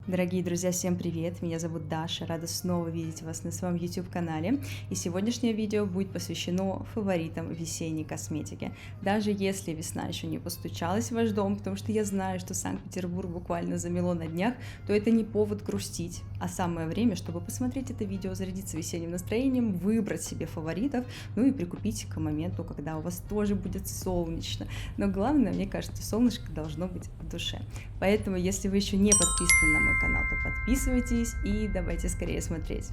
Дорогие друзья, всем привет! Меня зовут Даша, рада снова видеть вас на своем YouTube-канале. И сегодняшнее видео будет посвящено фаворитам весенней косметики. Даже если весна еще не постучалась в ваш дом, потому что я знаю, что Санкт-Петербург буквально замело на днях, то это не повод грустить, а самое время, чтобы посмотреть это видео, зарядиться весенним настроением, выбрать себе фаворитов, ну и прикупить к моменту, когда у вас тоже будет солнечно. Но главное, мне кажется, солнышко должно быть в душе. Поэтому, если вы еще не подписаны на мой канал, то подписывайтесь и давайте скорее смотреть.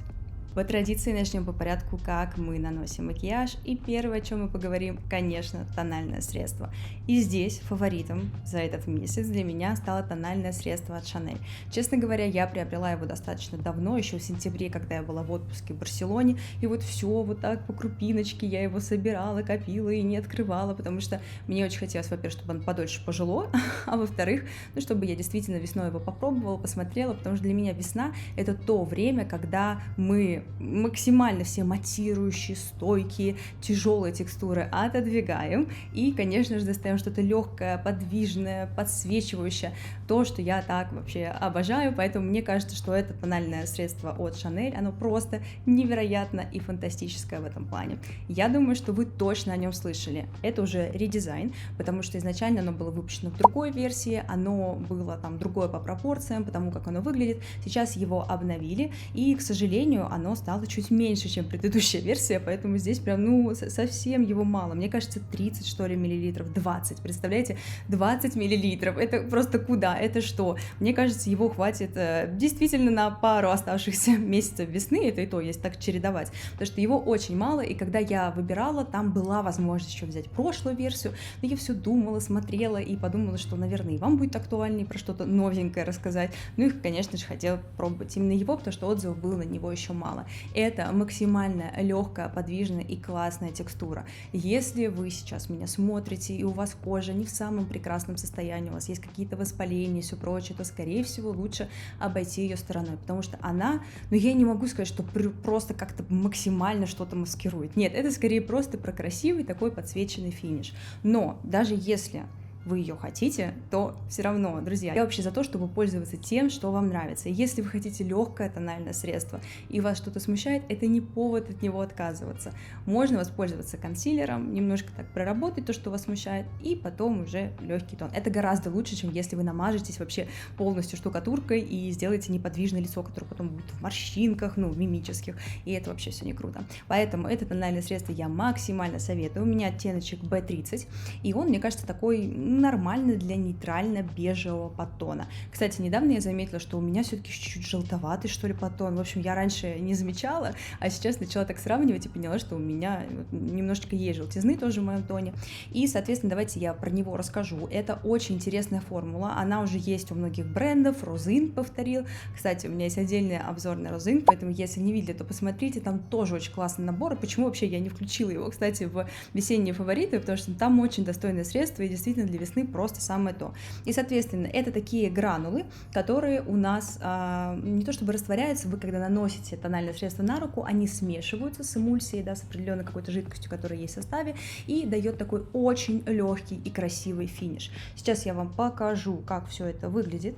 По традиции начнем по порядку, как мы наносим макияж. И первое, о чем мы поговорим, конечно, тональное средство. И здесь фаворитом за этот месяц для меня стало тональное средство от Chanel. Честно говоря, я приобрела его достаточно давно, еще в сентябре, когда я была в отпуске в Барселоне. И вот все вот так по крупиночке я его собирала, копила и не открывала, потому что мне очень хотелось, во-первых, чтобы он подольше пожило, а во-вторых, ну, чтобы я действительно весной его попробовала, посмотрела, потому что для меня весна — это то время, когда мы максимально все матирующие, стойкие, тяжелые текстуры отодвигаем и, конечно же, достаем что-то легкое, подвижное, подсвечивающее, то, что я так вообще обожаю, поэтому мне кажется, что это тональное средство от Chanel, оно просто невероятно и фантастическое в этом плане. Я думаю, что вы точно о нем слышали. Это уже редизайн, потому что изначально оно было выпущено в другой версии, оно было там другое по пропорциям, потому как оно выглядит. Сейчас его обновили, и, к сожалению, оно стало чуть меньше, чем предыдущая версия, поэтому здесь прям, ну, совсем его мало. Мне кажется, 30, что ли, миллилитров, 20, представляете, 20 миллилитров, это просто куда, это что? Мне кажется, его хватит действительно на пару оставшихся месяцев весны, это и то, если так чередовать, потому что его очень мало, и когда я выбирала, там была возможность еще взять прошлую версию, но я все думала, смотрела и подумала, что, наверное, и вам будет актуальнее про что-то новенькое рассказать, ну и, конечно же, хотела пробовать именно его, потому что отзывов было на него еще мало. Это максимально легкая, подвижная и классная текстура. Если вы сейчас меня смотрите, и у вас кожа не в самом прекрасном состоянии, у вас есть какие-то воспаления и все прочее, то, скорее всего, лучше обойти ее стороной, потому что она, ну, я не могу сказать, что просто как-то максимально что-то маскирует. Нет, это скорее просто про красивый такой подсвеченный финиш. Но даже если вы ее хотите, то все равно, друзья, я вообще за то, чтобы пользоваться тем, что вам нравится. И если вы хотите легкое тональное средство и вас что-то смущает, это не повод от него отказываться. Можно воспользоваться консилером, немножко так проработать то, что вас смущает, и потом уже легкий тон. Это гораздо лучше, чем если вы намажетесь вообще полностью штукатуркой и сделаете неподвижное лицо, которое потом будет в морщинках, ну, мимических, и это вообще все не круто. Поэтому это тональное средство я максимально советую. У меня оттеночек B30, и он, мне кажется, такой нормально для нейтрально-бежевого подтона. Кстати, недавно я заметила, что у меня все-таки чуть-чуть желтоватый, что ли, подтон. В общем, я раньше не замечала, а сейчас начала так сравнивать и поняла, что у меня немножечко есть желтизны тоже в моем тоне. И, соответственно, давайте я про него расскажу. Это очень интересная формула, она уже есть у многих брендов, Розин повторил. Кстати, у меня есть отдельный обзор на Розин, поэтому, если не видели, то посмотрите, там тоже очень классный набор. И почему вообще я не включила его, кстати, в весенние фавориты, потому что там очень достойное средство и действительно для весны просто самое то. И, соответственно, это такие гранулы, которые у нас не то чтобы растворяются, вы когда наносите тональное средство на руку, они смешиваются с эмульсией, да, с определенной какой-то жидкостью, которая есть в составе, и дает такой очень легкий и красивый финиш. Сейчас я вам покажу, как все это выглядит.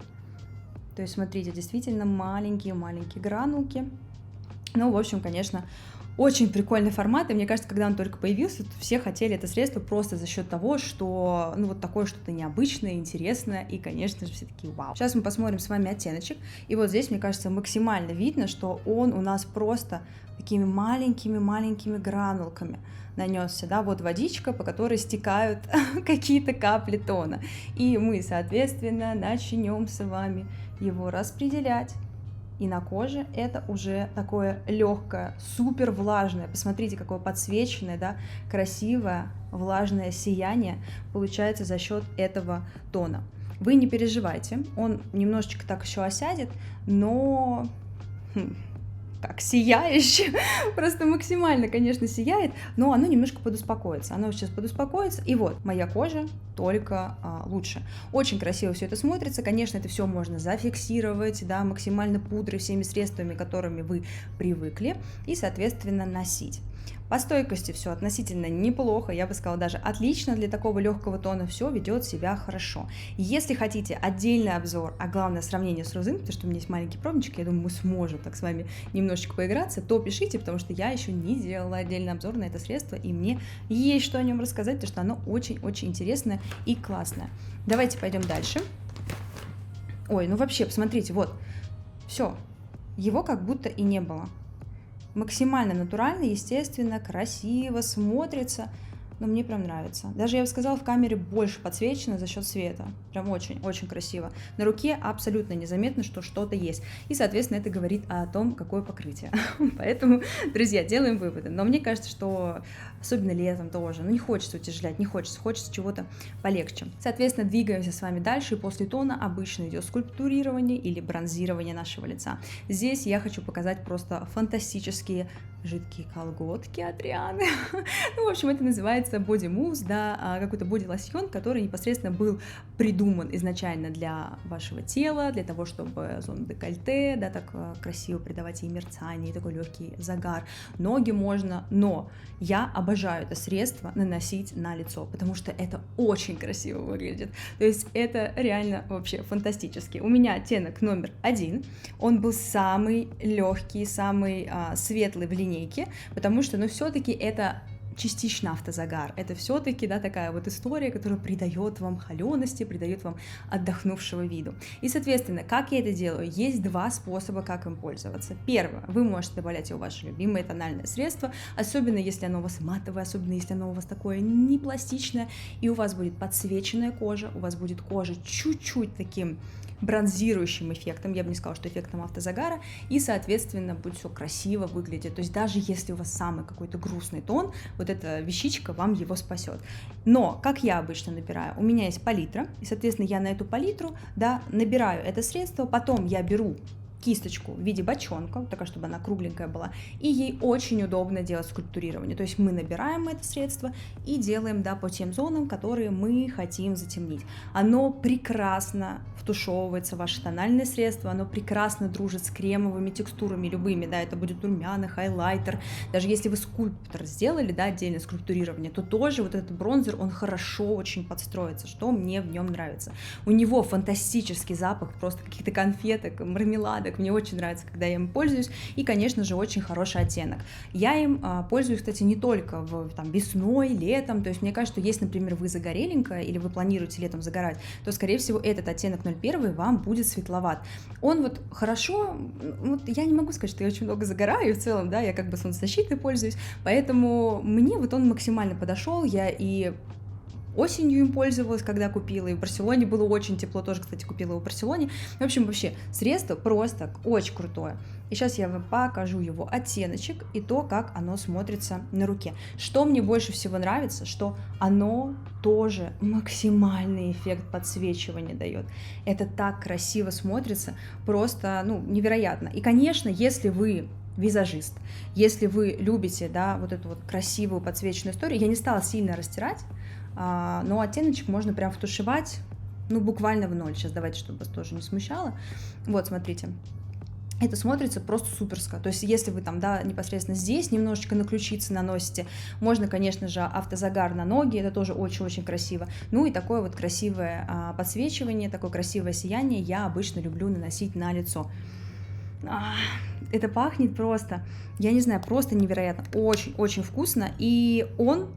То есть, смотрите, действительно маленькие-маленькие гранулки. Ну, в общем, конечно, очень прикольный формат, и мне кажется, когда он только появился, то все хотели это средство просто за счет того, что, ну, вот такое что-то необычное, интересное, и, конечно же, все такие вау. Сейчас мы посмотрим с вами оттеночек, и вот здесь, мне кажется, максимально видно, что он у нас просто такими маленькими гранулками нанесся, да, вот водичка, по которой стекают какие-то капли тона, и мы, соответственно, начнем с вами его распределять. И на коже это уже такое легкое, супер влажное. Посмотрите, какое подсвеченное, да, красивое, влажное сияние получается за счет этого тона. Вы не переживайте, он немножечко так еще осядет, но как сияющее, просто максимально, конечно, сияет, но оно немножко подуспокоится. Оно сейчас подуспокоится, и вот моя кожа только лучше. Очень красиво все это смотрится. Конечно, это все можно зафиксировать, да, максимально пудрой, всеми средствами, которыми вы привыкли, и, соответственно, носить. По стойкости все относительно неплохо, я бы сказала, даже отлично для такого легкого тона, все ведет себя хорошо. Если хотите отдельный обзор, а главное сравнение с Рузын, потому что у меня есть маленький пробничек, я думаю, мы сможем так с вами немножечко поиграться, то пишите, потому что я еще не делала отдельный обзор на это средство, и мне есть что о нем рассказать, потому что оно очень-очень интересное и классное. Давайте пойдем дальше. Ой, ну вообще, посмотрите, вот, все, его как будто и не было. Максимально натурально, естественно, красиво смотрится, но мне прям нравится. Даже, я бы сказала, в камере больше подсвечено за счет света. Прям очень-очень красиво. На руке абсолютно незаметно, что что-то есть. И, соответственно, это говорит о том, какое покрытие. Поэтому, друзья, делаем выводы. Но мне кажется, что особенно летом тоже, ну не хочется утяжелять, не хочется, хочется чего-то полегче. Соответственно, двигаемся с вами дальше, и после тона обычно идет скульптурирование или бронзирование нашего лица. Здесь я хочу показать просто фантастические жидкие колготки от Рианы. Ну, в общем, это называется Body Moves, да, какой-то боди-лосьон, который непосредственно был придуман изначально для вашего тела, для того, чтобы зону декольте, да, так красиво придавать ей мерцание, такой легкий загар. Ноги можно, но я обожаю это средство наносить на лицо, потому что это очень красиво выглядит. То есть это реально вообще фантастически. У меня оттенок номер 1, он был самый легкий, самый светлый в линейке, потому что, ну, все-таки это частично автозагар. Это все-таки, да, такая вот история, которая придает вам холености, придает вам отдохнувшего виду. И, соответственно, как я это делаю? Есть два способа, как им пользоваться. Первое, вы можете добавлять его в ваше любимое тональное средство, особенно если оно у вас матовое, особенно если оно у вас такое не пластичное, и у вас будет подсвеченная кожа, у вас будет кожа чуть-чуть таким бронзирующим эффектом, я бы не сказала, что эффектом автозагара, и, соответственно, будет все красиво выглядеть. То есть даже если у вас самый какой-то грустный тон, вот эта вещичка вам его спасет. Но, как я обычно набираю, у меня есть палитра, и, соответственно, я на эту палитру, да, набираю это средство, потом я беру кисточку в виде бочонка, такая, чтобы она кругленькая была, и ей очень удобно делать скульптурирование. То есть мы набираем это средство и делаем, да, по тем зонам, которые мы хотим затемнить. Оно прекрасно втушевывается, ваше тональное средство, оно прекрасно дружит с кремовыми текстурами любыми, да, это будет румяна, хайлайтер. Даже если вы скульптор сделали, да, отдельное скульптурирование, то тоже вот этот бронзер, он хорошо очень подстроится, что мне в нем нравится. У него фантастический запах просто каких-то конфеток, мармеладок. Мне очень нравится, когда я им пользуюсь, и, конечно же, очень хороший оттенок. Я им пользуюсь, кстати, не только весной, летом, то есть мне кажется, что если, например, вы загореленькая или вы планируете летом загорать, то, скорее всего, этот оттенок 01 вам будет светловат. Он вот хорошо, вот я не могу сказать, что я очень много загораю, в целом, да, я как бы солнцезащитой пользуюсь, поэтому мне вот он максимально подошел, я и осенью им пользовалась, когда купила, и в Барселоне было очень тепло, тоже, кстати, купила его в Барселоне. В общем, вообще, средство просто очень крутое. И сейчас я вам покажу его оттеночек и то, как оно смотрится на руке. Что мне больше всего нравится, что оно тоже максимальный эффект подсвечивания дает. Это так красиво смотрится, просто, ну, невероятно. И, конечно, если вы визажист, если вы любите, да, вот эту вот красивую подсвеченную историю, я не стала сильно растирать, но оттеночек можно прям втушевать, ну, буквально в ноль. Сейчас давайте, чтобы вас тоже не смущало. Вот, смотрите. Это смотрится просто суперско. То есть, если вы там, да, непосредственно здесь немножечко на ключицы наносите, можно, конечно же, автозагар на ноги, это тоже очень-очень красиво. Ну и такое вот красивое подсвечивание, такое красивое сияние я обычно люблю наносить на лицо. Это пахнет просто, я не знаю, просто невероятно, очень-очень вкусно, и он,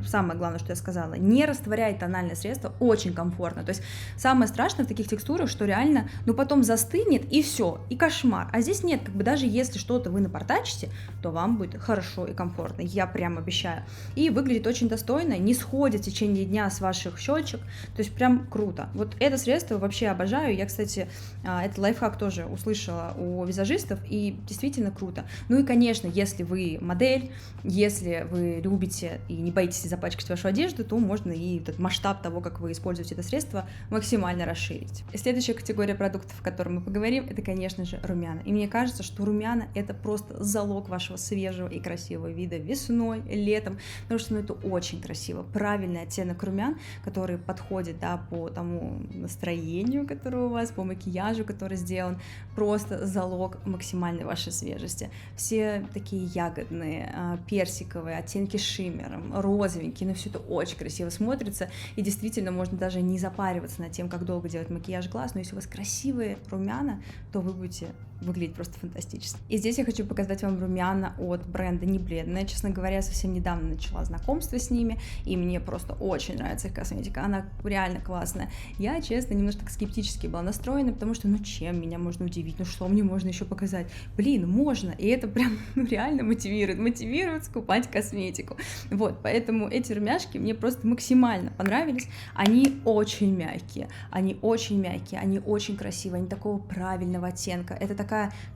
самое главное, что я сказала, не растворяет тональное средство, очень комфортно. То есть самое страшное в таких текстурах, что реально, ну, потом застынет, и все, и кошмар. А здесь нет, как бы даже если что-то вы напортачите, то вам будет хорошо и комфортно, я прям обещаю. И выглядит очень достойно, не сходит в течение дня с ваших щечек, то есть прям круто. Вот это средство вообще обожаю. Я, кстати, этот лайфхак тоже услышала у визажистов, и действительно круто. Ну и, конечно, если вы модель, если вы любите и не боитесь запачкать вашу одежду, то можно и этот масштаб того, как вы используете это средство, максимально расширить. И следующая категория продуктов, о которой мы поговорим, это, конечно же, румяна. И мне кажется, что румяна — это просто залог вашего свежего и красивого вида весной, летом, потому что это очень красиво. Правильный оттенок румян, который подходит, да, по тому настроению, которое у вас, по макияжу, который сделан, просто залог максимальной вашей свежести. Все такие ягодные, персиковые, оттенки шиммером, розовенькие, но все это очень красиво смотрится, и действительно можно даже не запариваться над тем, как долго делать макияж глаз, но если у вас красивые румяна, то вы будете выглядеть просто фантастически. И здесь я хочу показать вам румяна от бренда Не Бледная. Честно говоря, я совсем недавно начала знакомство с ними, и мне просто очень нравится их косметика, она реально классная. Я, честно, немножко скептически была настроена, потому что, чем меня можно удивить, что мне можно еще показать? Блин, можно, и это прям реально мотивирует скупать косметику. Вот, поэтому эти румяшки мне просто максимально понравились. Они очень мягкие, они очень красивые, они такого правильного оттенка. Это такая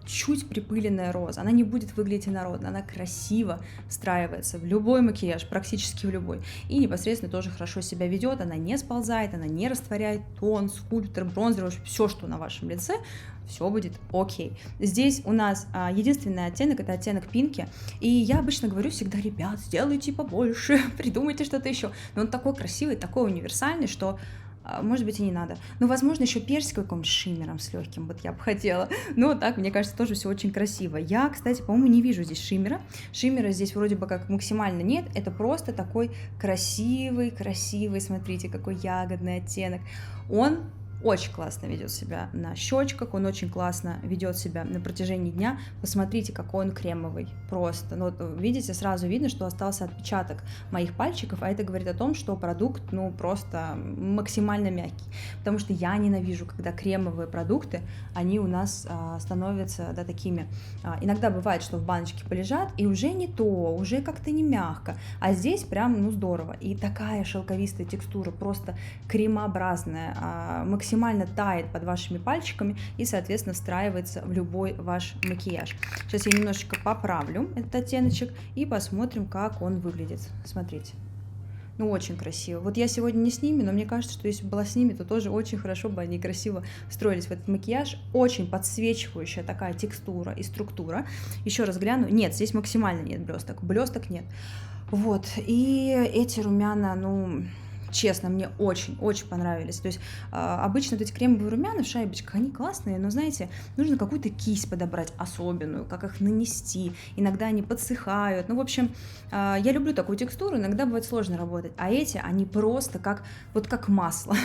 чуть припыленная роза, она не будет выглядеть инородно, она красиво встраивается в любой макияж, практически в любой, и непосредственно тоже хорошо себя ведет, она не сползает, она не растворяет тон, скульптор, бронзер, все, что на вашем лице, все будет окей. Здесь у нас единственный оттенок, это оттенок пинки, и я обычно говорю всегда: ребят, сделайте побольше, придумайте что-то еще, но он такой красивый, такой универсальный, что может быть и не надо. Возможно, еще персиковый каким-нибудь шиммером с легким, вот я бы хотела. Но так, мне кажется, тоже все очень красиво. Я, кстати, по-моему, не вижу здесь шиммера. Шиммера здесь вроде бы как максимально нет. Это просто такой красивый, смотрите, какой ягодный оттенок. Он очень классно ведет себя на щечках, он очень классно ведет себя на протяжении дня. Посмотрите, какой он кремовый, просто. Видите, сразу видно, что остался отпечаток моих пальчиков, а это говорит о том, что продукт, просто максимально мягкий. Потому что я ненавижу, когда кремовые продукты, они у нас становятся, да, такими. Иногда бывает, что в баночке полежат, и уже не то, уже как-то не мягко. А здесь прям, здорово. И такая шелковистая текстура, просто кремообразная, максимально тает под вашими пальчиками и, соответственно, встраивается в любой ваш макияж. Сейчас я немножечко поправлю этот оттеночек и посмотрим, как он выглядит. Смотрите. Очень красиво. Вот я сегодня не с ними, но мне кажется, что если бы была с ними, то тоже очень хорошо бы они красиво встроились в этот макияж. Очень подсвечивающая такая текстура и структура. Еще раз гляну. Нет, здесь максимально нет блесток. Блесток нет. Вот. И эти румяна, честно, мне очень понравились. То есть обычно эти кремовые румяна в шайбочках, они классные, но, знаете, нужно какую-то кисть подобрать особенную, как их нанести. Иногда они подсыхают. В общем, я люблю такую текстуру, иногда бывает сложно работать. А эти, они просто как масло.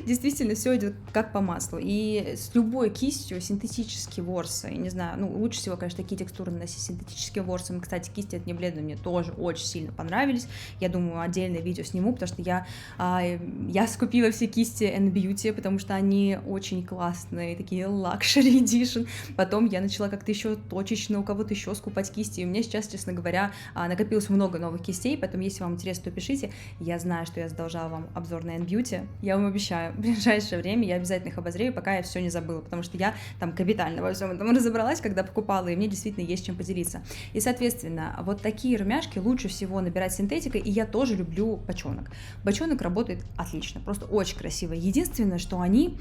Действительно, все идет как по маслу. И с любой кистью синтетические ворсы, я не знаю, лучше всего, конечно, такие текстуры наносить синтетические ворсы. Кстати, кисти от Не Бледной мне тоже очень сильно понравились. Я думаю, отдельное видео сниму, потому что я скупила все кисти N-Beauty, потому что они очень классные, такие luxury edition. Потом я начала как-то еще точечно у кого-то еще скупать кисти. И у меня сейчас, честно говоря, накопилось много новых кистей, поэтому, если вам интересно, то пишите. Я знаю, что я задолжала вам обзор на N-Beauty. Я вам обещаю, в ближайшее время я обязательно их обозрею, пока я все не забыла, потому что я там капитально во всем этом разобралась, когда покупала, и мне действительно есть чем поделиться. И, соответственно, вот такие румяшки лучше всего набирать синтетикой, и я тоже люблю бочонок. Бочонок работает отлично, просто очень красиво. Единственное, что они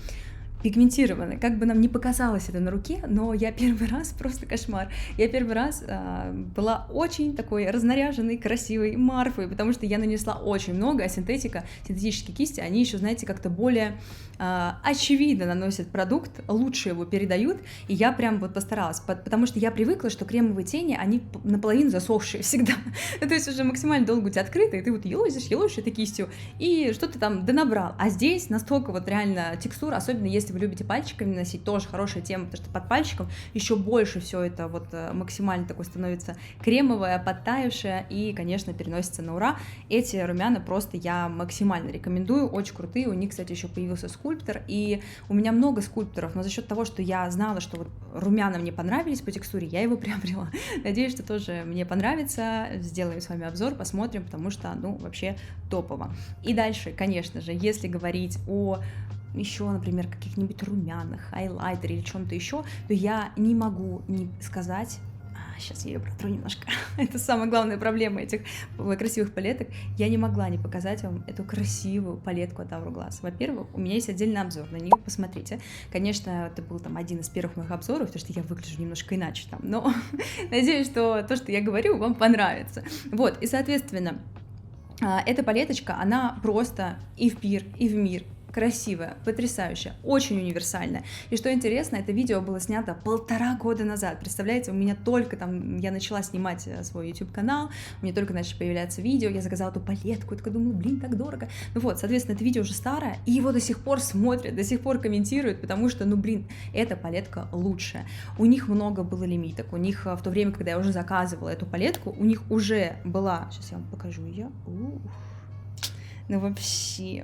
пигментированы, как бы нам не показалось это на руке, но я первый раз, просто кошмар, я первый раз была очень такой разнаряженной, красивой Марфой, потому что я нанесла очень много, а синтетические кисти, они еще, знаете, как-то более очевидно наносят продукт, лучше его передают, и я прям постаралась, потому что я привыкла, что кремовые тени, они наполовину засохшие всегда, то есть уже максимально долго у тебя открыто, и ты елозишь этой кистью, и что-то там донабрал, а здесь настолько реально текстура, особенно если вы любите пальчиками наносить, тоже хорошая тема, потому что под пальчиком еще больше все это максимально такое становится кремовое, подтаявшее, и, конечно, переносится на ура. Эти румяна просто я максимально рекомендую, очень крутые, у них, кстати, еще появился скульптор, и у меня много скульпторов, но за счет того, что я знала, что румяна мне понравились по текстуре, я его приобрела. Надеюсь, что тоже мне понравится, сделаем с вами обзор, посмотрим, потому что, вообще топово. И дальше, конечно же, если говорить о еще, например, каких-нибудь румянах, хайлайтере или чем-то еще, то я не могу не сказать, сейчас я ее протру немножко. Это самая главная проблема этих красивых палеток. Я не могла не показать вам эту красивую палетку от Hourglass. Во-первых, у меня есть отдельный обзор на нее, посмотрите. Конечно, это был там один из первых моих обзоров, потому что я выгляжу немножко иначе там, но надеюсь, что то, что я говорю, вам понравится. Вот, и, соответственно, эта палеточка, она просто и в пир, и в мир. Красивая, потрясающая, очень универсальная. И что интересно, это видео было снято 1,5 года назад. Представляете, у меня только там, я начала снимать свой YouTube-канал, у меня только начали появляться видео, я заказала эту палетку, я такая думаю, блин, так дорого. Ну вот, соответственно, это видео уже старое, и его до сих пор смотрят, до сих пор комментируют, потому что, ну блин, эта палетка лучшая. У них много было лимиток, у них в то время, когда я уже заказывала эту палетку, у них уже была, сейчас я вам покажу ее. Ну вообще,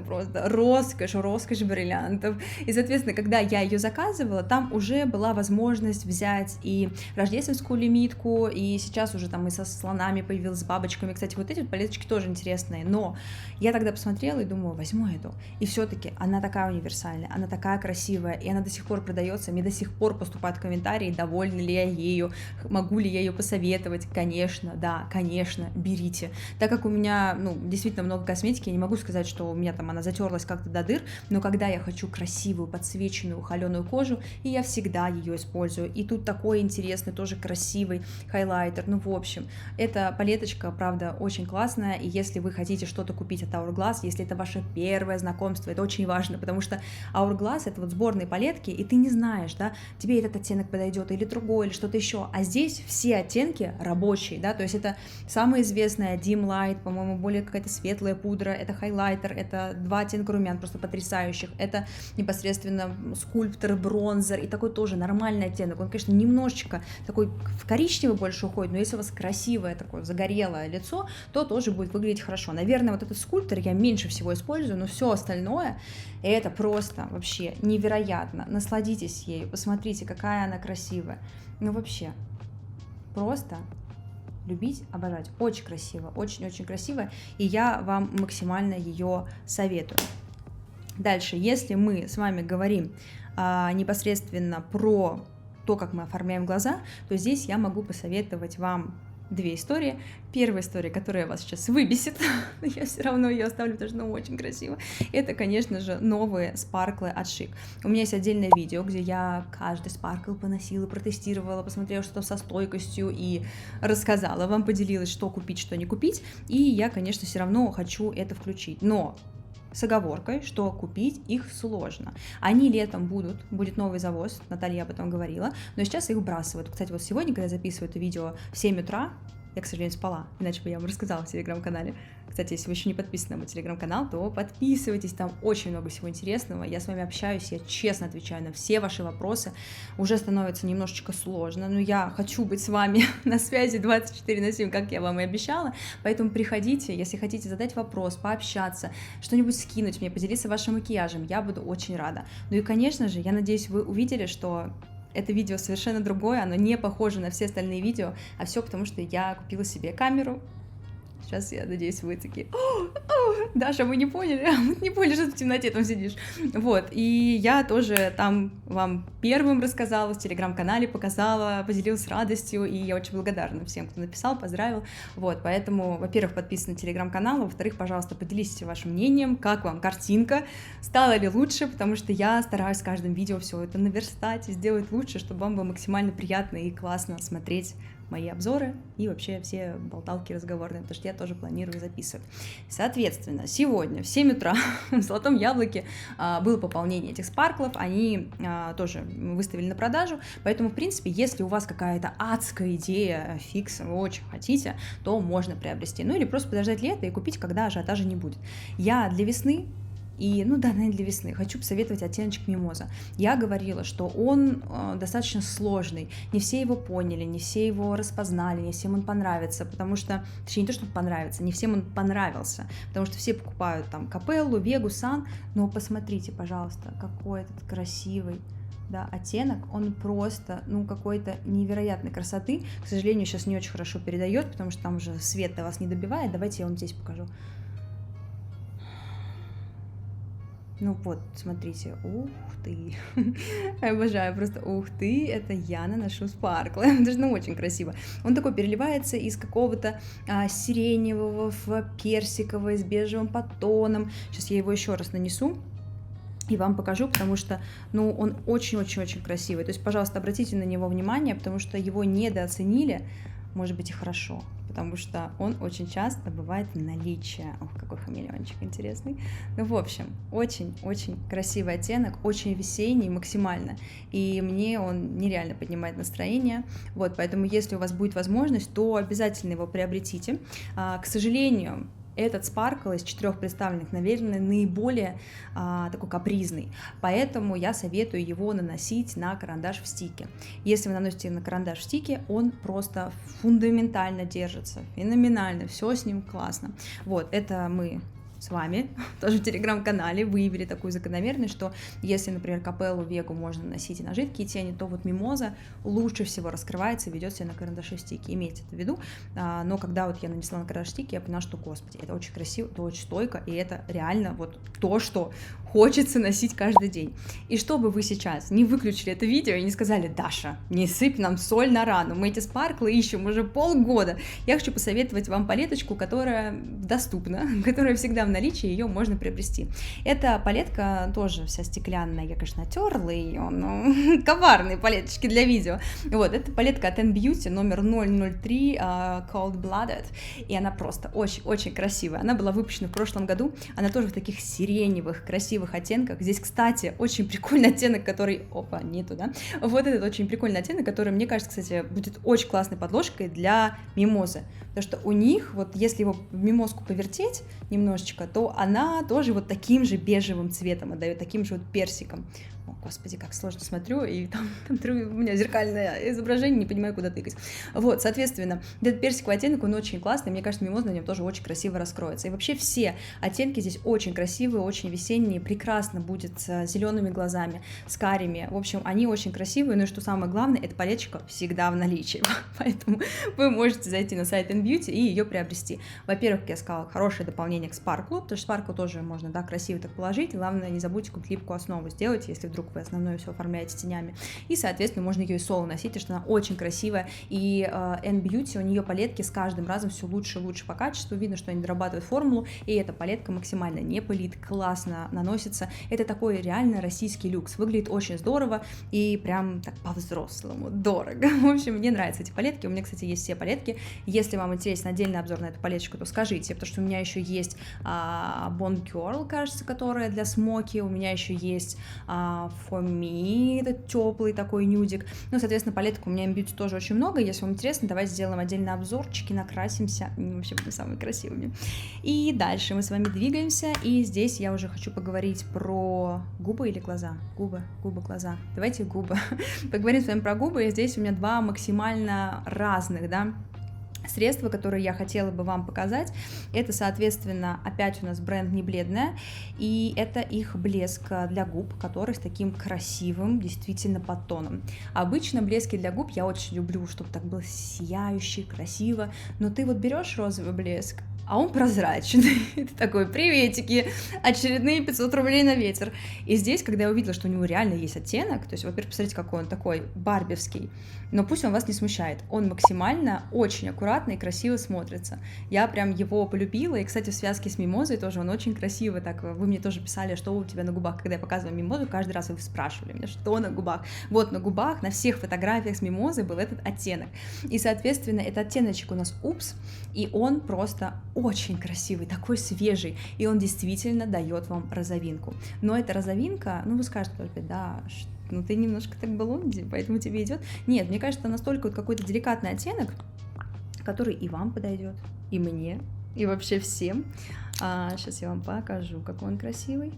просто роскошь бриллиантов. И, соответственно, когда я ее заказывала, там уже была возможность взять и рождественскую лимитку, и сейчас уже там и со слонами появилась, с бабочками. Кстати, вот эти вот палеточки тоже интересные, но я тогда посмотрела и думаю, возьму эту. И все-таки она такая универсальная, она такая красивая, и она до сих пор продается, мне до сих пор поступают комментарии, довольна ли я ею, могу ли я ее посоветовать. Конечно, да, конечно, берите. Так как у меня, ну, действительно много косметики, я не могу сказать, что у меня там она затерлась как-то до дыр, но когда я хочу красивую, подсвеченную, холеную кожу, и я всегда ее использую. И тут такой интересный, тоже красивый хайлайтер. Ну, в общем, эта палеточка, правда, очень классная, и если вы хотите что-то купить от Hourglass, если это ваше первое знакомство, это очень важно, потому что Hourglass — это вот сборные палетки, и ты не знаешь, да, тебе этот оттенок подойдет или другой, или что-то еще, а здесь все оттенки рабочие, да, то есть это самая известная Dim Light, по-моему, более какая-то светлая пудра, это хайлайтер, это 2 оттенка румян просто потрясающих, это непосредственно скульптор, бронзер, и такой тоже нормальный оттенок, он, конечно, немножечко такой в коричневый больше уходит, но если у вас красивое такое загорелое лицо, то тоже будет выглядеть хорошо. Наверное, вот этот скульптор я меньше всего использую, но все остальное это просто вообще невероятно. Насладитесь ею, посмотрите, какая она красивая. Ну вообще, просто любить, обожать. Очень красиво, очень-очень красиво, и я вам максимально ее советую. Дальше, если мы с вами говорим непосредственно про то, как мы оформляем глаза, то здесь я могу посоветовать вам 2 истории. Первая история, которая вас сейчас выбесит, но я все равно ее оставлю, потому что она очень красиво. Это, конечно же, новые спарклы от Chic. У меня есть отдельное видео, где я каждый спаркл поносила, протестировала, посмотрела, что там со стойкостью, и рассказала вам, поделилась, что купить, что не купить. И я, конечно, все равно хочу это включить. Но с оговоркой, что купить их сложно. Они летом будет новый завоз, Наталья об этом говорила, но сейчас их выбрасывают. Кстати, вот сегодня, когда я записываю это видео в 7 утра, я, к сожалению, спала, иначе бы я вам рассказала в телеграм-канале. Кстати, если вы еще не подписаны на мой телеграм-канал, то подписывайтесь, там очень много всего интересного. Я с вами общаюсь, я честно отвечаю на все ваши вопросы. Уже становится немножечко сложно, но я хочу быть с вами на связи 24/7, как я вам и обещала. Поэтому приходите, если хотите задать вопрос, пообщаться, что-нибудь скинуть мне, поделиться вашим макияжем, я буду очень рада. Ну и, конечно же, я надеюсь, вы увидели, что это видео совершенно другое, оно не похоже на все остальные видео, а все потому, что я купила себе камеру. Сейчас, я надеюсь, вы такие: Даша, мы не поняли, мы не поняли, что ты в темноте там сидишь. Вот, и я тоже там вам первым рассказала, в телеграм-канале показала, поделилась радостью, и я очень благодарна всем, кто написал, поздравил. Вот, поэтому, во-первых, подписывайтесь на телеграм-канал, во-вторых, пожалуйста, поделитесь вашим мнением, как вам картинка, стало ли лучше, потому что я стараюсь с каждым видео все это наверстать и сделать лучше, чтобы вам было максимально приятно и классно смотреть мои обзоры и вообще все болталки разговорные, потому что я тоже планирую записывать. Соответственно, сегодня в 7 утра в Золотом Яблоке было пополнение этих спарклов, они тоже выставили на продажу, поэтому, в принципе, если у вас какая-то адская идея, фикс, вы очень хотите, то можно приобрести. Ну или просто подождать лето и купить, когда ажиотажа не будет. Я для весны наверное, для весны хочу посоветовать оттеночек Мимоза. Я говорила, что он достаточно сложный, не все его поняли, не все его распознали, не всем он понравится, потому что, точнее, не то, что понравится, не всем он понравился, потому что все покупают там Капеллу, Вегу, Сан, но посмотрите, пожалуйста, какой этот красивый, да, оттенок, он просто, какой-то невероятной красоты. К сожалению, сейчас не очень хорошо передает, потому что там уже свет до вас не добивает. Давайте я вам здесь покажу. Ну вот, смотрите, ух ты, обожаю, просто ух ты, это я наношу спаркл, даже ну очень красиво. Он такой переливается из какого-то сиреневого в персиковое с бежевым подтоном. Сейчас я его еще раз нанесу и вам покажу, потому что, ну, он очень-очень-очень красивый. То есть, пожалуйста, обратите на него внимание, потому что его недооценили, может быть, и хорошо, потому что он очень часто бывает в наличии. Ох, какой хамелеончик интересный. Ну, в общем, очень-очень красивый оттенок, очень весенний максимально, и мне он нереально поднимает настроение. Вот, поэтому, если у вас будет возможность, то обязательно его приобретите. К сожалению, этот спаркл из 4 представленных, наверное, наиболее такой капризный, поэтому я советую его наносить на карандаш в стике. Если вы наносите на карандаш в стике, он просто фундаментально держится, феноменально, все с ним классно. Вот, это мы с вами тоже в телеграм-канале выявили такую закономерность, что если, например, капеллу вегу можно носить и на жидкие тени, то вот мимоза лучше всего раскрывается и ведет себя на карандаше стике. Имейте это в виду. Но когда вот я нанесла на карандаш стике, я поняла, что, господи, это очень красиво, это очень стойко, и это реально вот то, что хочется носить каждый день. И чтобы вы сейчас не выключили это видео и не сказали: Даша, не сыпь нам соль на рану, мы эти спарклы ищем уже полгода, я хочу посоветовать вам палеточку, которая доступна, которая всегда в наличии, ее можно приобрести. Эта палетка тоже вся стеклянная, я, конечно, терла ее, но коварные палеточки для видео. Вот, это палетка от N-Beauty номер 003 Cold Blooded, и она просто очень-очень красивая. Она была выпущена в прошлом году, она тоже в таких сиреневых, красивых оттенках. Здесь, кстати, очень прикольный оттенок, который... Опа, нету, да? Вот этот очень прикольный оттенок, который, мне кажется, кстати, будет очень классной подложкой для мимозы. Потому что у них, вот если его в мимозку повертеть немножечко, то она тоже вот таким же бежевым цветом отдает, таким же вот персиком. О, господи, как сложно смотрю, и там у меня зеркальное изображение, не понимаю, куда тыкать. Вот, соответственно, этот персиковый оттенок, он очень классный, мне кажется, мимоза на нем тоже очень красиво раскроется. И вообще все оттенки здесь очень красивые, очень весенние, прекрасно будет с зелеными глазами, с карими. В общем, они очень красивые, но и что самое главное, эта палеточка всегда в наличии, поэтому вы можете зайти на сайт N-Beauty и ее приобрести. Во-первых, как я сказала, хорошее дополнение к спарклу, потому что спаркл тоже можно, да, красиво так положить, главное, не забудьте какую-то липкую основу сделать, если вдруг вы основное все оформляете тенями. И, соответственно, можно ее и соло носить, потому что она очень красивая. И N-Beauty, у нее палетки с каждым разом все лучше и лучше по качеству. Видно, что они дорабатывают формулу, и эта палетка максимально не пылит, классно наносится. Это такой реально российский люкс. Выглядит очень здорово и прям так по-взрослому дорого. В общем, мне нравятся эти палетки. У меня, кстати, есть все палетки. Если вам интересен отдельный обзор на эту палеточку, то скажите, потому что у меня еще есть Bond Girl, кажется, которая для смоки. У меня еще есть For Me, это теплый такой нюдик. Ну, соответственно, палеток у меня N-Beauty тоже очень много. Если вам интересно, давайте сделаем отдельный обзорчики, накрасимся. Мы вообще будем самыми красивыми. И дальше мы с вами двигаемся. И здесь я уже хочу поговорить про губы или глаза? Губы, глаза. Давайте губы. Поговорим с вами про губы. И здесь у меня два максимально разных, да, средства, которые я хотела бы вам показать. Это, соответственно, опять у нас бренд Не Бледная, и это их блеск для губ, который с таким красивым, действительно, подтоном. Обычно блески для губ я очень люблю, чтобы так было сияюще, красиво, но ты вот берешь розовый блеск, а он прозрачный. Это такой: приветики, очередные 500 рублей на ветер. И здесь, когда я увидела, что у него реально есть оттенок, то есть, во-первых, посмотрите, какой он такой барбевский, но пусть он вас не смущает, он максимально очень аккуратно и красиво смотрится. Я прям его полюбила, и, кстати, в связке с мимозой тоже он очень красиво так. Вы мне тоже писали, что у тебя на губах, когда я показывала мимозу, каждый раз вы спрашивали меня, что на губах. Вот на губах, на всех фотографиях с мимозой был этот оттенок. И, соответственно, этот оттеночек у нас упс, и он просто очень красивый, такой свежий, и он действительно дает вам розовинку. Но эта розовинка, ну, вы скажете, да, ну ты немножко так блонди, поэтому тебе идет. Нет, мне кажется, настолько вот какой-то деликатный оттенок, который и вам подойдет, и мне, и вообще всем. Сейчас я вам покажу, какой он красивый.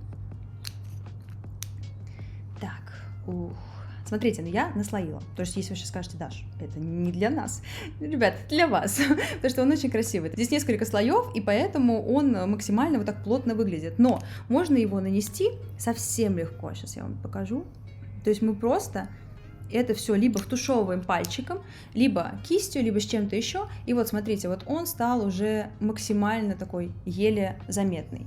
Так, смотрите, ну я наслоила. То есть, если вы сейчас скажете: Даш, это не для нас, ребят, это для вас, потому что он очень красивый. Здесь несколько слоев, и поэтому он максимально вот так плотно выглядит. Но можно его нанести совсем легко. Сейчас я вам покажу. То есть мы просто это все либо втушевываем пальчиком, либо кистью, либо с чем-то еще. И вот смотрите, вот он стал уже максимально такой еле заметный.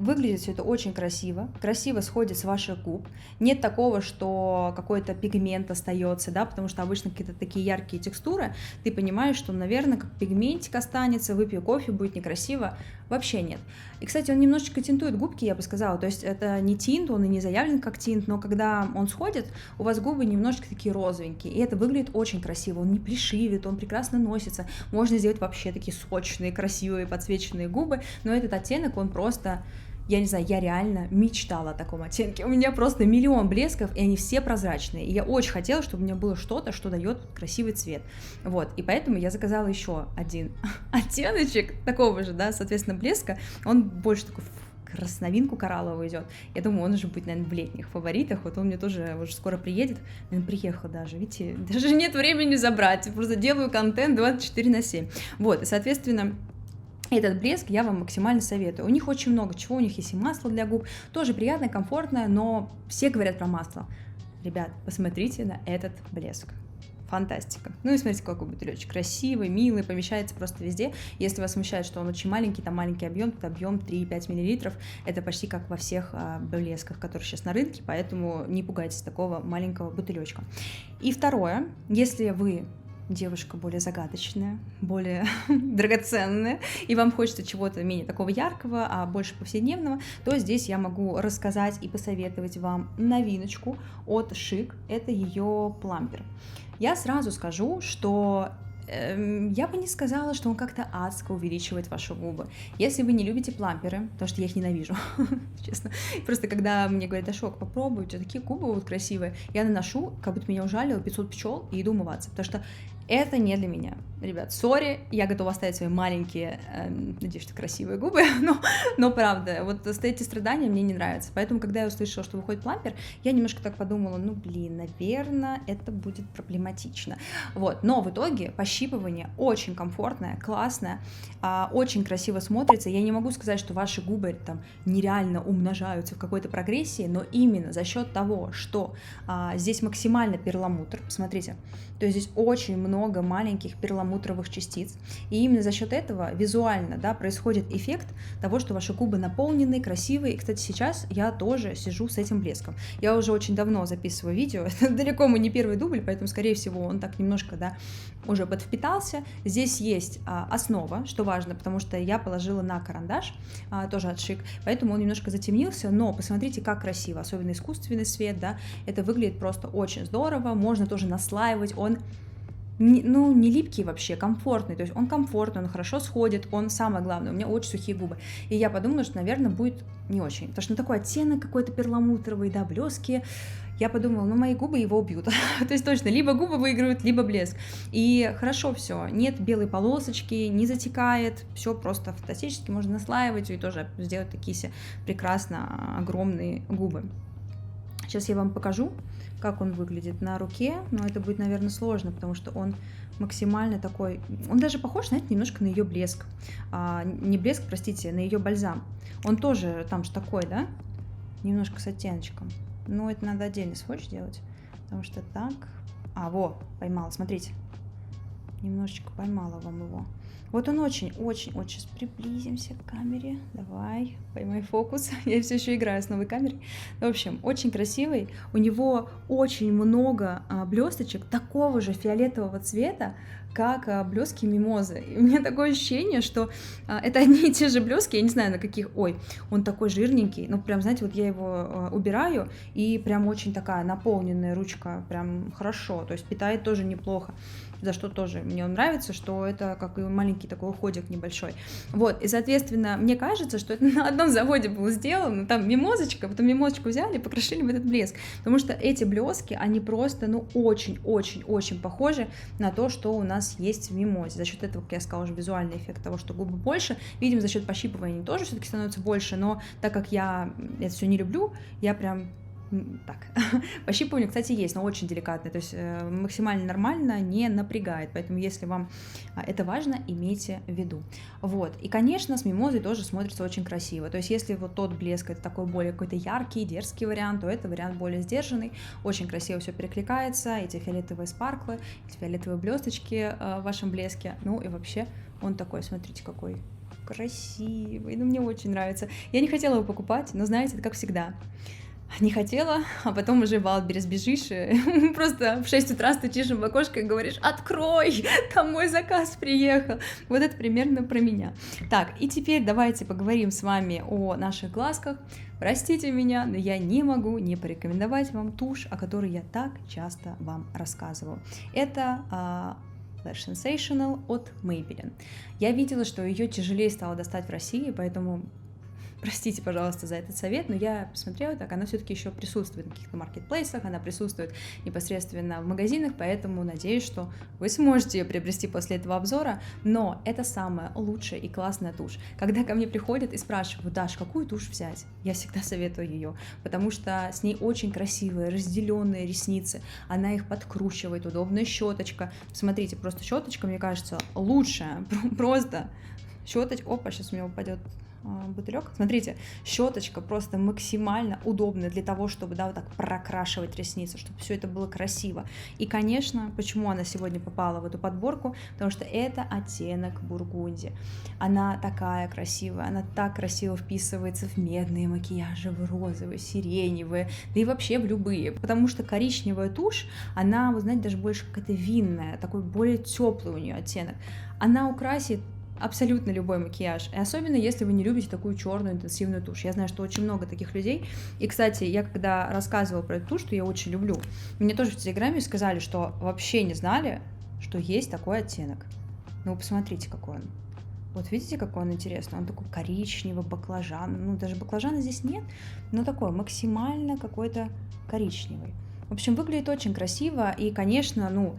Выглядит все это очень красиво, красиво сходит с ваших губ. Нет такого, что какой-то пигмент остается, да, потому что обычно какие-то такие яркие текстуры, ты понимаешь, что, наверное, как пигментик останется, выпью кофе, будет некрасиво. Вообще нет. И, кстати, он немножечко тинтует губки, я бы сказала, то есть это не тинт, он и не заявлен как тинт, но когда он сходит, у вас губы немножечко такие розовенькие, и это выглядит очень красиво, он не плешивит, он прекрасно носится, можно сделать вообще такие сочные, красивые, подсвеченные губы, но этот оттенок, он просто... Я не знаю, я реально мечтала о таком оттенке. У меня просто миллион блесков, и они все прозрачные. И я очень хотела, чтобы у меня было что-то, что дает красивый цвет. Вот, и поэтому я заказала еще один оттеночек такого же, да, соответственно, блеска. Он больше такой в красновинку коралловую идет. Я думаю, он уже будет, наверное, в летних фаворитах. Вот он мне тоже уже скоро приедет. Наверное, приехал даже, видите, даже нет времени забрать. Просто делаю контент 24/7. Вот, и, соответственно, этот блеск я вам максимально советую. У них очень много чего, у них есть и масло для губ, тоже приятное, комфортное, но все говорят про масло. Ребят, посмотрите на этот блеск. Фантастика. Ну и смотрите, какой бутылечек. Красивый, милый, помещается просто везде. Если вас смущает, что он очень маленький, там маленький объем, тут объем 3-5 мл. Это почти как во всех блесках, которые сейчас на рынке, поэтому не пугайтесь такого маленького бутылечка. И второе, если вы девушка более загадочная, более драгоценная, и вам хочется чего-то менее такого яркого, а больше повседневного, то здесь я могу рассказать и посоветовать вам новиночку от Chic, это ее плампер. Я сразу скажу, что я бы не сказала, что он как-то адско увеличивает ваши губы. Если вы не любите пламперы, потому что я их ненавижу, честно. Просто когда мне говорят, Дашок, попробуй, у тебя такие губы вот красивые, я наношу, как будто меня ужалило 500 пчел и иду умываться, потому что это не для меня. Ребят, сори, я готова оставить свои маленькие, надеюсь, что красивые губы, но правда, вот эти страдания мне не нравятся. Поэтому, когда я услышала, что выходит плампер, я немножко так подумала, ну, блин, наверное, это будет проблематично. Вот, но в итоге пощипывание очень комфортное, классное, очень красиво смотрится. Я не могу сказать, что ваши губы там нереально умножаются в какой-то прогрессии, но именно за счет того, что здесь максимально перламутр, посмотрите, то есть здесь очень много маленьких перламутровых частиц, и именно за счет этого визуально, да, происходит эффект того, что ваши губы наполнены, красивые. И, кстати, сейчас я тоже сижу с этим блеском. Я уже очень давно записываю видео, это далеко мы не первый дубль, поэтому, скорее всего, он так немножко, да, уже подвпитался. Здесь есть основа, что важно, потому что я положила на карандаш, тоже от Chic, поэтому он немножко затемнился, но посмотрите, как красиво, особенно искусственный свет, да, это выглядит просто очень здорово, можно тоже наслаивать, он не липкий вообще, комфортный, то есть он комфортный, он хорошо сходит, он, самое главное, у меня очень сухие губы, и я подумала, что, наверное, будет не очень, потому что такой оттенок какой-то перламутровый, да, блески, я подумала, ну, мои губы его убьют, то есть точно, либо губы выигрывают, либо блеск, и хорошо все, нет белой полосочки, не затекает, все просто фантастически, можно наслаивать и тоже сделать такие себе прекрасно огромные губы. Сейчас я вам покажу, как он выглядит на руке, но это будет, наверное, сложно, потому что он максимально такой, он даже похож, знаете, немножко на ее блеск, не блеск, простите, на ее бальзам, он тоже там же такой, да, немножко с оттеночком, но это надо отдельный сводч делать, потому что так, во, поймала, смотрите, немножечко поймала вам его. Вот он очень-очень-очень... Сейчас приблизимся к камере. Давай, поймай фокус. Я все еще играю с новой камерой. В общем, очень красивый. У него очень много блесточек такого же фиолетового цвета, как блески мимозы. И у меня такое ощущение, что это одни и те же блески, я не знаю на каких. Ой, он такой жирненький. Ну, прям, знаете, вот я его убираю, и прям очень такая наполненная ручка, прям хорошо. То есть питает тоже неплохо. За что тоже мне он нравится, что это как и маленький такой уходик небольшой. Вот, и, соответственно, мне кажется, что это на одном заводе было сделано, там мимозочка, потом мимозочку взяли и покрошили в этот блеск, потому что эти блески, они просто, ну, очень-очень-очень похожи на то, что у нас есть в мимозе. За счет этого, как я сказала, уже визуальный эффект того, что губы больше, видимо, за счет пощипывания они тоже все-таки становятся больше, но так как я это все не люблю, я прям так, пощипывание, кстати, есть, но очень деликатное, то есть максимально нормально, не напрягает, поэтому если вам это важно, имейте в виду. Вот, и, конечно, с мимозой тоже смотрится очень красиво, то есть если вот тот блеск, это такой более какой-то яркий, дерзкий вариант, то это вариант более сдержанный, очень красиво все перекликается, эти фиолетовые спарклы, эти фиолетовые блесточки в вашем блеске, ну и вообще он такой, смотрите, какой красивый, ну мне очень нравится. Я не хотела его покупать, но знаете, это как всегда. Не хотела, а потом уже в Wildberries бежишь, и просто в 6 утра стучишь в окошко и говоришь: открой, там мой заказ приехал. Вот это примерно про меня. Так, и теперь давайте поговорим с вами о наших глазках. Простите меня, но я не могу не порекомендовать вам тушь, о которой я так часто вам рассказываю. Это Lash Sensational от Maybelline. Я видела, что ее тяжелее стало достать в России, поэтому простите, пожалуйста, за этот совет, но я посмотрела, так она все-таки еще присутствует на каких-то маркетплейсах, она присутствует непосредственно в магазинах, поэтому надеюсь, что вы сможете ее приобрести после этого обзора, но это самая лучшая и классная тушь. Когда ко мне приходят и спрашивают: Даш, какую тушь взять? Я всегда советую ее, потому что с ней очень красивые, разделенные ресницы, она их подкручивает, удобная щеточка. Смотрите, просто щеточка, мне кажется, лучшая, просто щеточка. Опа, сейчас у меня упадет бутылек. Смотрите, щеточка просто максимально удобная для того, чтобы, да, вот так прокрашивать ресницы, чтобы все это было красиво. И, конечно, почему она сегодня попала в эту подборку? Потому что это оттенок бургунди. Она такая красивая, она так красиво вписывается в медные макияжи, в розовые, сиреневые, да и вообще в любые. Потому что коричневая тушь, она, вы знаете, даже больше какая-то винная, такой более теплый у нее оттенок. Она украсит абсолютно любой макияж, и особенно если вы не любите такую черную интенсивную тушь. Я знаю, что очень много таких людей, и, кстати, я когда рассказывала про эту тушь, что я очень люблю, мне тоже в Телеграме сказали, что вообще не знали, что есть такой оттенок. Ну, вы посмотрите, какой он. Вот видите, какой он интересный? Он такой коричневый, баклажан, ну, даже баклажана здесь нет, но такой максимально какой-то коричневый. В общем, выглядит очень красиво, и, конечно, ну,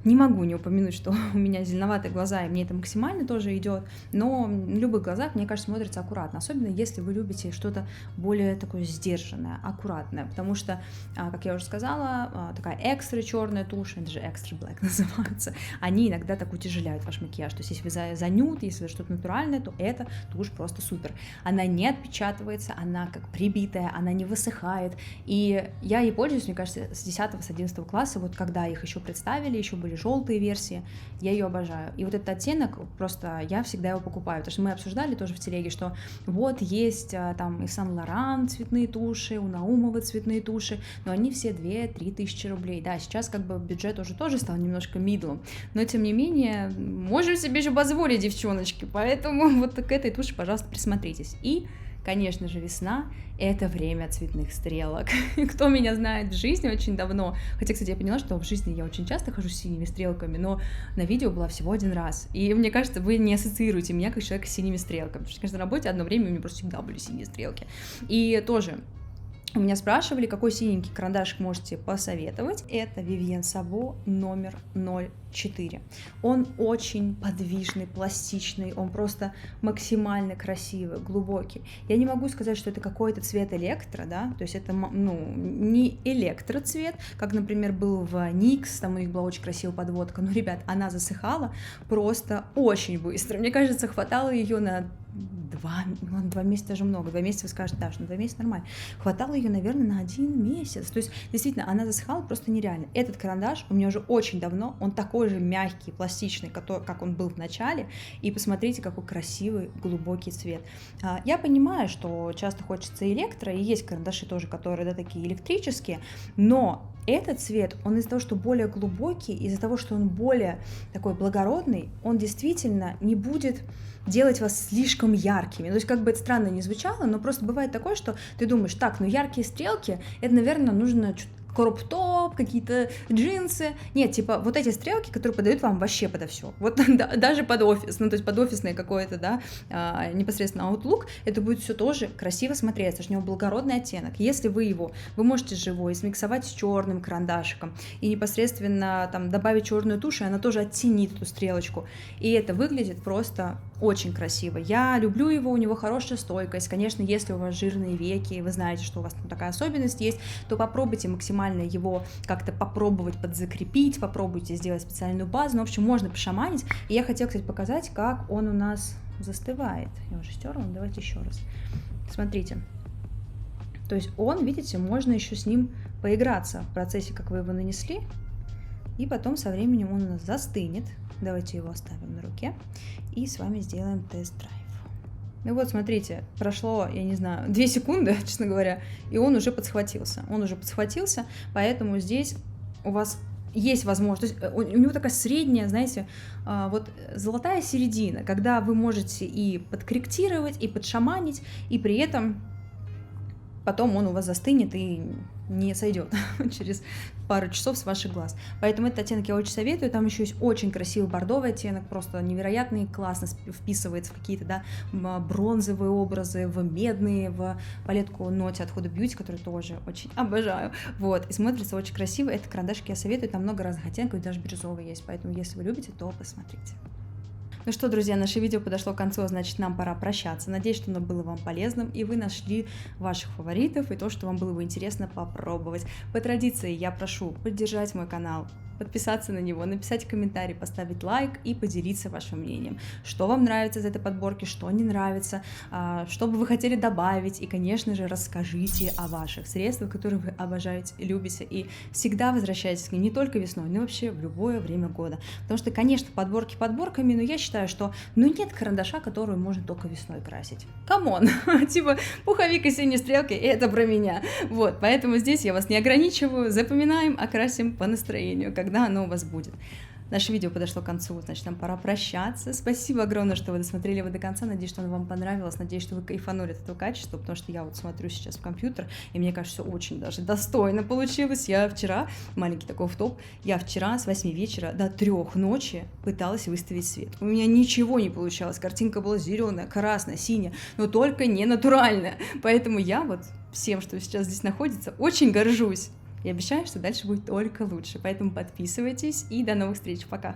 не могу не упомянуть, что у меня зеленоватые глаза, и мне это максимально тоже идет, но в любых глазах, мне кажется, смотрится аккуратно, особенно если вы любите что-то более такое сдержанное, аккуратное, потому что, как я уже сказала, такая экстра черная тушь, это же экстра black называется, они иногда так утяжеляют ваш макияж, то есть если вы за нюд, если что-то натуральное, то эта тушь просто супер, она не отпечатывается, она как прибитая, она не высыхает, и я ей пользуюсь, мне кажется, с 10-11 класса, вот когда их еще представили, еще были желтые версии, я ее обожаю. И вот этот оттенок, просто я всегда его покупаю, потому что мы обсуждали тоже в телеге, что вот есть там и Сан-Лоран цветные туши, у Наумова цветные туши, но они все 2-3 тысячи рублей. Да, сейчас как бы бюджет уже тоже стал немножко мидлом, но тем не менее, можем себе еще позволить, девчоночки, поэтому вот к этой туши, пожалуйста, присмотритесь. И конечно же, весна — это время цветных стрелок. Кто меня знает в жизни очень давно, хотя, кстати, я поняла, что в жизни я очень часто хожу с синими стрелками, но на видео была всего один раз. И мне кажется, вы не ассоциируете меня как человека с синими стрелками, потому что, конечно, на работе одно время у меня просто всегда были синие стрелки. И тоже у меня спрашивали, какой синенький карандашик можете посоветовать. Это Vivienne Sabo номер 04. Он очень подвижный, пластичный, он просто максимально красивый, глубокий. Я не могу сказать, что это какой-то цвет электро, да, то есть это, ну, не электроцвет, как, например, был в NYX, там у них была очень красивая подводка, но, ребят, она засыхала просто очень быстро. Мне кажется, хватало ее на 2 месяца даже много, 2 месяца вы скажете, да, что 2 месяца нормально. Хватало ее, наверное, на 1 месяц. То есть, действительно, она засыхала просто нереально. Этот карандаш у меня уже очень давно, он такой же мягкий, пластичный, как он был в начале. И посмотрите, какой красивый, глубокий цвет. Я понимаю, что часто хочется электро, и есть карандаши тоже, которые, да, такие электрические, но этот цвет, он из-за того, что более глубокий, из-за того, что он более такой благородный, он действительно не будет делать вас слишком яркими. То есть, как бы это странно не звучало, но просто бывает такое, что ты думаешь, так, ну яркие стрелки, это, наверное, нужно кроп-топ, какие-то джинсы. Нет, типа вот эти стрелки, которые подают вам вообще подо все. Вот даже под офис, ну то есть под офисное какое-то, да, непосредственно Outlook, это будет все тоже красиво смотреться, что у него благородный оттенок. Если вы можете же его и смиксовать с черным карандашиком, и непосредственно там добавить черную тушь, и она тоже оттенит эту стрелочку. И это выглядит просто очень красиво. Я люблю его, у него хорошая стойкость. Конечно, если у вас жирные веки, и вы знаете, что у вас там такая особенность есть, то попробуйте максимально его как-то попробовать подзакрепить, попробуйте сделать специальную базу. Ну, в общем, можно пошаманить. И я хотела, кстати, показать, как он у нас застывает. Я уже стерла, давайте еще раз. Смотрите. То есть он, видите, можно еще с ним поиграться в процессе, как вы его нанесли. И потом со временем он у нас застынет. Давайте его оставим на руке и с вами сделаем тест-драйв. И вот, смотрите, прошло, я не знаю, 2 секунды, честно говоря, и он уже подсхватился. Поэтому здесь у вас есть возможность, то есть у него такая средняя, знаете, вот золотая середина, когда вы можете и подкорректировать, и подшаманить, и при этом потом он у вас застынет и не сойдет через пару часов с ваших глаз. Поэтому этот оттенок я очень советую. Там еще есть очень красивый бордовый оттенок, просто невероятный, классно вписывается в какие-то, да, бронзовые образы, в медные, в палетку Naughty от Huda Beauty, которую тоже очень обожаю. Вот, и смотрится очень красиво. Этот карандашик я советую, там много разных оттенков, даже бирюзовый есть, поэтому если вы любите, то посмотрите. Ну что, друзья, наше видео подошло к концу, значит, нам пора прощаться. Надеюсь, что оно было вам полезным, и вы нашли ваших фаворитов, и то, что вам было бы интересно попробовать. По традиции я прошу поддержать мой канал, подписаться на него, написать комментарий, поставить лайк и поделиться вашим мнением. Что вам нравится из этой подборки, что не нравится, что бы вы хотели добавить, и, конечно же, расскажите о ваших средствах, которые вы обожаете и любите, и всегда возвращайтесь к ним не только весной, но и вообще в любое время года. Потому что, конечно, подборки подборками, но я считаю, что нет карандаша, который можно только весной красить. Камон! Типа пуховик и синие стрелки, это про меня. Вот, поэтому здесь я вас не ограничиваю, запоминаем, окрасим по настроению, когда оно у вас будет. Наше видео подошло к концу, значит, нам пора прощаться. Спасибо огромное, что вы досмотрели его до конца. Надеюсь, что оно вам понравилось. Надеюсь, что вы кайфанули от этого качества, потому что я вот смотрю сейчас в компьютер, и мне кажется, все очень даже достойно получилось. Я вчера, маленький такой втоп, я вчера с 8 вечера до 3 ночи пыталась выставить свет. У меня ничего не получалось. Картинка была зеленая, красная, синяя, но только не натуральная. Поэтому я вот всем, что сейчас здесь находится, очень горжусь. И обещаю, что дальше будет только лучше. Поэтому подписывайтесь и до новых встреч. Пока!